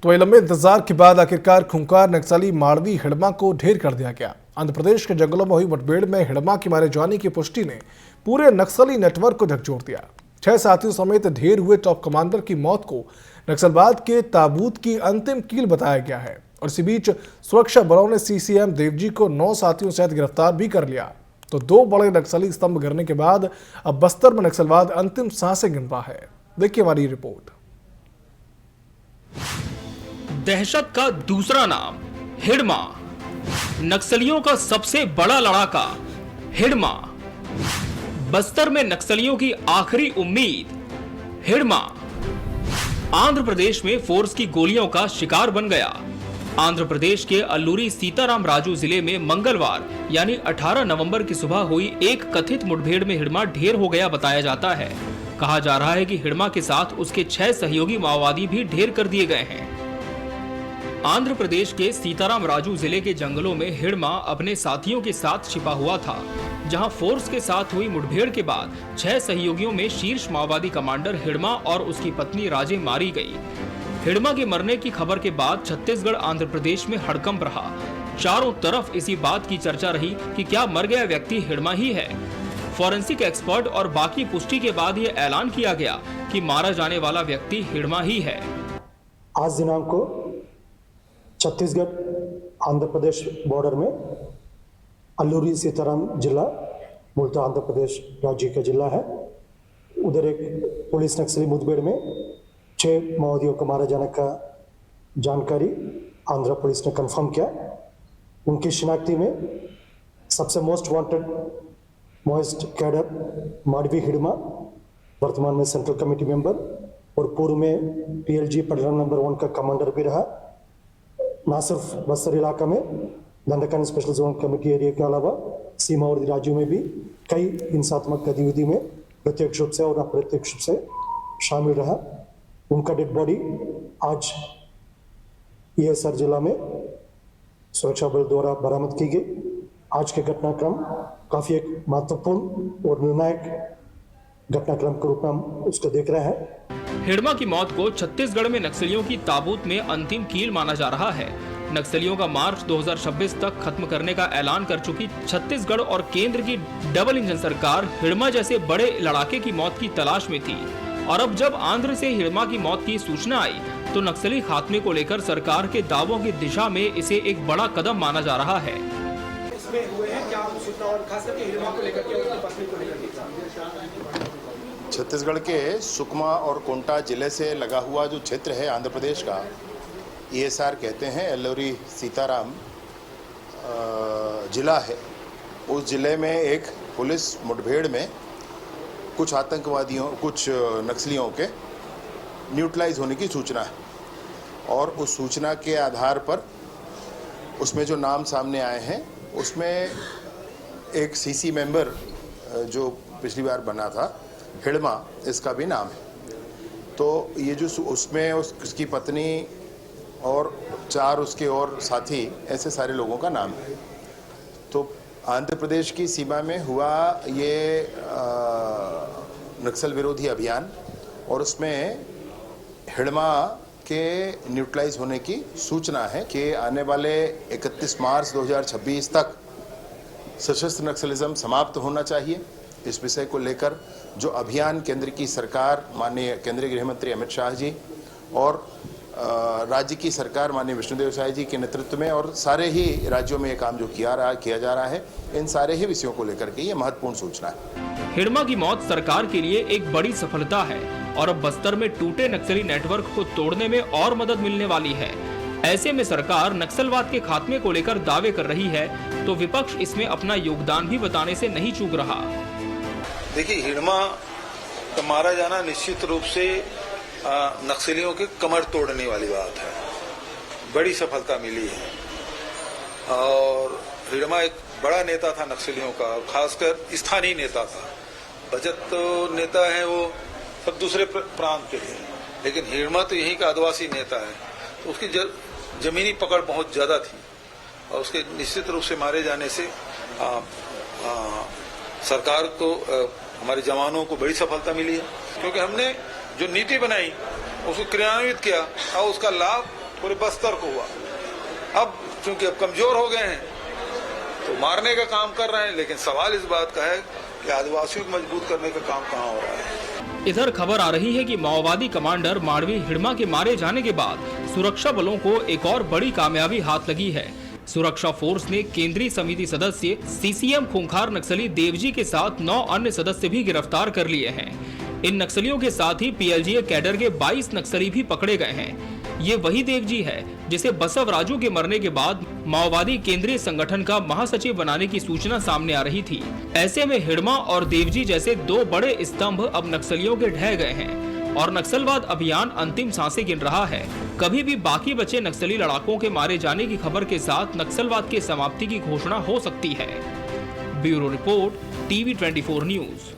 तो ये लंबे इंतजार के बाद आखिरकार खूंखार नक्सली माड़वी हिड़मा को ढेर कर दिया गया। आंध्र प्रदेश के जंगलों में हुई मुठभेड़ में हिड़मा के मारे जाने की पुष्टि ने पूरे नक्सली नेटवर्क को झकझोर दिया। 6 साथियों समेत ढेर हुए टॉप कमांडर की मौत को नक्सलवाद के ताबूत की अंतिम कील बताया गया है। और इसी बीच सुरक्षा बलों ने सीसीएम देवजी को 9 साथियों सहित गिरफ्तार भी कर लिया। तो 2 बड़े नक्सली स्तंभ गिरने के बाद अब बस्तर में नक्सलवाद अंतिम सांसें गिन रहा है। देखिए हमारी रिपोर्ट। दहशत का दूसरा नाम हिड़मा, नक्सलियों का सबसे बड़ा लड़ाका हिड़मा। बस्तर में नक्सलियों की आखिरी उम्मीद हिड़मा आंध्र प्रदेश में फोर्स की गोलियों का शिकार बन गया। आंध्र प्रदेश के अल्लूरी सीताराम राजू जिले में मंगलवार यानी 18 नवंबर की सुबह हुई एक कथित मुठभेड़ में हिड़मा ढेर हो गया बताया जाता है। कहा जा रहा है कि हिड़मा के साथ उसके 6 सहयोगी माओवादी भी ढेर कर दिए गए हैं। आंध्र प्रदेश के सीताराम राजू जिले के जंगलों में हिड़मा अपने साथियों के साथ छिपा हुआ था, जहां फोर्स के साथ हुई मुठभेड़ के बाद 6 सहयोगियों में शीर्ष माओवादी कमांडर हिड़मा और उसकी पत्नी राजे मारी गई। हिड़मा के मरने की खबर के बाद छत्तीसगढ़ आंध्र प्रदेश में हड़कंप रहा। चारों तरफ इसी बात की चर्चा रही कि क्या मर गया व्यक्ति हिड़मा ही है। फॉरेंसिक एक्सपर्ट और बाकी पुष्टि के बाद यह ऐलान किया गया कि मारा जाने वाला व्यक्ति हिड़मा ही है। आज दिनांक को छत्तीसगढ़ आंध्र प्रदेश बॉर्डर में अल्लूरी सीताराम जिला मूलतः आंध्र प्रदेश राज्य का जिला है। उधर एक पुलिस नक्सली मुठभेड़ में 6 माओवादियों को मारे जाने का जानकारी आंध्र पुलिस ने कंफर्म किया। उनकी शिनाख्ती में सबसे most wanted most cadre Madvi Hidma, वर्तमान में सेंट्रल कमेटी मेंबर और पूर्व में पीएलजी पटलन नंबर 1 का कमांडर भी रहा। ना सिर्फ बस्तर इलाका में दंडकानी स्पेशल जोन कमेटी एरिया के अलावा सीमावर्ती राज्यों में भी कई हिंसात्मक गतिविधि में प्रत्यक्ष रूप से और अप्रत्यक्ष रूप से शामिल रहा। उनका डेड बॉडी आज ESR जिला में सुरक्षा बल द्वारा बरामद की गई। आज के घटनाक्रम काफी एक महत्वपूर्ण और निर्णायक घटनाक्रम के रूप में हम उसको देख रहे हैं। हिड़मा की मौत को छत्तीसगढ़ में नक्सलियों की ताबूत में अंतिम कील माना जा रहा है। नक्सलियों का मार्च 2026 तक खत्म करने का ऐलान कर चुकी छत्तीसगढ़ और केंद्र की डबल इंजन सरकार हिड़मा जैसे बड़े लड़ाके की मौत की तलाश में थी। और अब जब आंध्र से हिड़मा की मौत की सूचना आई तो नक्सली खात्मे को लेकर सरकार के दावों की दिशा में इसे एक बड़ा कदम माना जा रहा है। छत्तीसगढ़ के सुकमा और कोंटा जिले से लगा हुआ जो क्षेत्र है आंध्र प्रदेश का, ESR कहते हैं, अल्लूरी सीताराम जिला है। उस जिले में एक पुलिस मुठभेड़ में कुछ आतंकवादियों, कुछ नक्सलियों के न्यूट्रलाइज होने की सूचना है। और उस सूचना के आधार पर उसमें जो नाम सामने आए हैं उसमें एक CC मेंबर जो पिछली बार बना था हिड़मा, इसका भी नाम है। तो ये जो उसमें उसकी पत्नी और 4 उसके और साथी, ऐसे सारे लोगों का नाम है। तो आंध्र प्रदेश की सीमा में हुआ ये नक्सल विरोधी अभियान और उसमें हिड़मा के न्यूट्रलाइज होने की सूचना है कि आने वाले 31 मार्च 2026 तक सशस्त्र नक्सलिज्म समाप्त होना चाहिए। इस विषय को लेकर जो अभियान केंद्र की सरकार, माननीय केंद्रीय गृह मंत्री अमित शाह जी और राज्य की सरकार माननीय विष्णुदेव साय जी के नेतृत्व में और सारे ही राज्यों में ये काम जो किया जा रहा है, इन सारे ही विषयों को लेकर के ये महत्वपूर्ण सूचना है। हिड़मा की मौत सरकार के लिए एक बड़ी सफलता है और अब बस्तर में टूटे नक्सली नेटवर्क को तोड़ने में और मदद मिलने वाली है। ऐसे में सरकार नक्सलवाद के खात्मे को लेकर दावे कर रही है तो विपक्ष इसमें अपना योगदान भी बताने से नहीं चूक रहा। देखिए, हिड़मा का मारा जाना निश्चित रूप से नक्सलियों के कमर तोड़ने वाली बात है। बड़ी सफलता मिली है और हिड़मा एक बड़ा नेता था नक्सलियों का, खासकर स्थानीय नेता था। बचत तो नेता है वो सब दूसरे प्रांत के लिए, लेकिन हिड़मा तो यहीं का आदिवासी नेता है, तो उसकी जमीनी पकड़ बहुत ज्यादा थी और उसके निश्चित रूप से मारे जाने से सरकार को, हमारे जवानों को बड़ी सफलता मिली है, क्योंकि हमने जो नीति बनाई उसको क्रियान्वित किया और उसका लाभ पूरे बस्तर को हुआ। अब चूंकि अब कमजोर हो गए हैं तो मारने का काम कर रहे हैं, लेकिन सवाल इस बात का है कि आदिवासियों को मजबूत करने का काम कहाँ हो रहा है। इधर खबर आ रही है कि माओवादी कमांडर मांडवी हिड़मा के मारे जाने के बाद सुरक्षा बलों को एक और बड़ी कामयाबी हाथ लगी है। सुरक्षा फोर्स ने केंद्रीय समिति सदस्य सीसीएम खूंखार नक्सली देवजी के साथ 9 अन्य सदस्य भी गिरफ्तार कर लिए हैं। इन नक्सलियों के साथ ही पीएलजीए कैडर के 22 नक्सली भी पकड़े गए हैं। ये वही देवजी है जिसे बसव राजू के मरने के बाद माओवादी केंद्रीय संगठन का महासचिव बनाने की सूचना सामने आ रही थी। ऐसे में हिड़मा और देवजी जैसे 2 बड़े स्तंभ अब नक्सलियों के ढह गए हैं और नक्सलवाद अभियान अंतिम सांसें गिन रहा है। कभी भी बाकी बचे नक्सली लड़ाकों के मारे जाने की खबर के साथ नक्सलवाद की समाप्ति की घोषणा हो सकती है। Bureau report, TV 24 news.